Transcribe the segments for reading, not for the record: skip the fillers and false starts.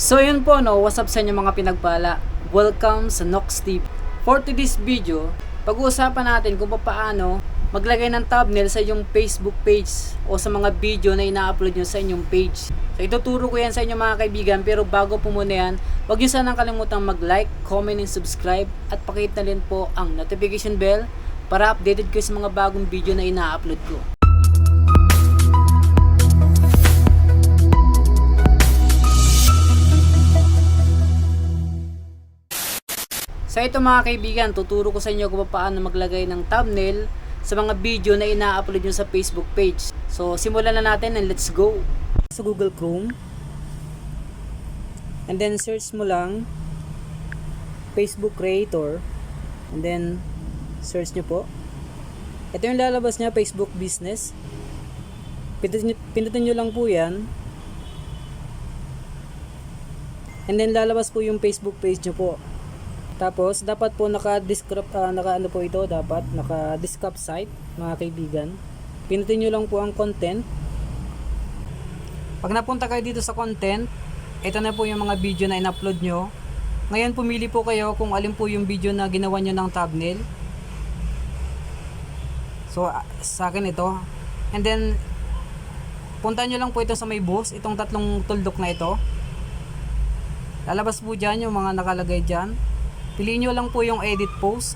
So yun po no, what's up sa inyo mga pinagpala? Welcome sa Nox TV. For today's video, pag-uusapan natin kung paano maglagay ng thumbnail sa inyong Facebook page o sa mga video na ina-upload nyo sa inyong page. So ituturo ko yan sa inyo mga kaibigan, pero bago po muna yan, huwag nyo sanang kalimutang mag-like, comment, and subscribe at pakita na rin po ang notification bell para updated kayo sa mga bagong video na ina-upload ko. So ito mga kaibigan, tuturo ko sa inyo kung paano maglagay ng thumbnail sa mga video na ina-upload nyo sa Facebook page. So simulan na natin and let's go! Sa Google Chrome, and then search mo lang Facebook Creator, and then search nyo po. Ito yung lalabas niya, Facebook Business. Pindutin nyo lang po yan, and then lalabas po yung Facebook page nyo po. Tapos dapat po naka-describe ano po ito, dapat naka-describe site mga kaibigan. Pinutin niyo lang po ang content. Pag napunta kayo dito sa content, ito na po yung mga video na in-upload nyo. Ngayon pumili po kayo kung alin po yung video na ginawa nyo ng thumbnail. So sa akin ito. And then punta nyo lang po ito sa may boss, itong tatlong tuldok na ito. Lalabas po dyan yung mga nakalagay dyan. Piliin nyo lang po yung edit post.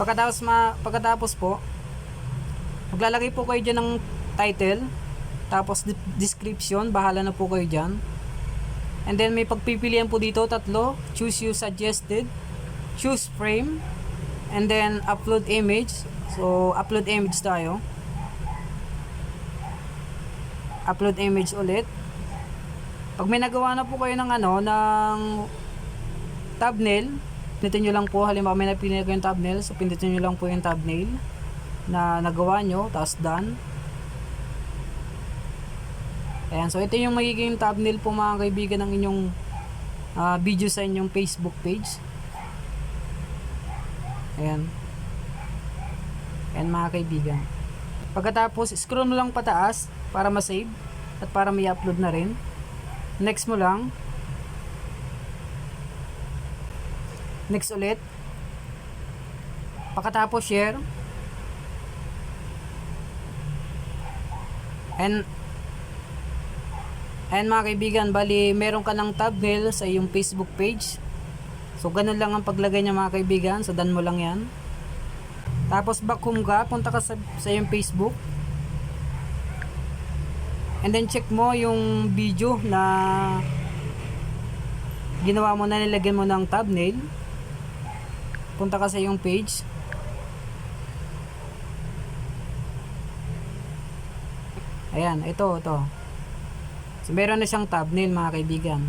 Pagkatapos po, maglalagay po kayo dyan ng title, tapos description, bahala na po kayo dyan. And then may pagpipilian po dito, tatlo. Choose you suggested, choose frame, and then upload image. So upload image tayo. Upload image ulit. Pag may nagawa na po kayo ng ng thumbnail, pindutin nyo lang po. Halimbawa may napili kayo yung thumbnail, so pindutin nyo lang po yung thumbnail na nagawa nyo, tapos done. Ayan, so ito yung magiging thumbnail po mga kaibigan ng inyong video sa inyong Facebook page. Ayan. Ayan mga kaibigan. Pagkatapos, scroll mo lang pataas para ma-save at para may upload na rin. Next mo lang. Next ulit. Pagkatapos, share. And mga kaibigan, bali meron ka ng thumbnail sa iyong Facebook page. So ganun lang ang paglagay niya mga kaibigan. So done mo lang yan. Tapos back home ka, punta ka sa iyong Facebook. And then check mo yung video na ginawa mo na, nilagyan mo ng thumbnail. Punta ka sa iyong page. Ayan, ito. So meron na siyang thumbnail mga kaibigan.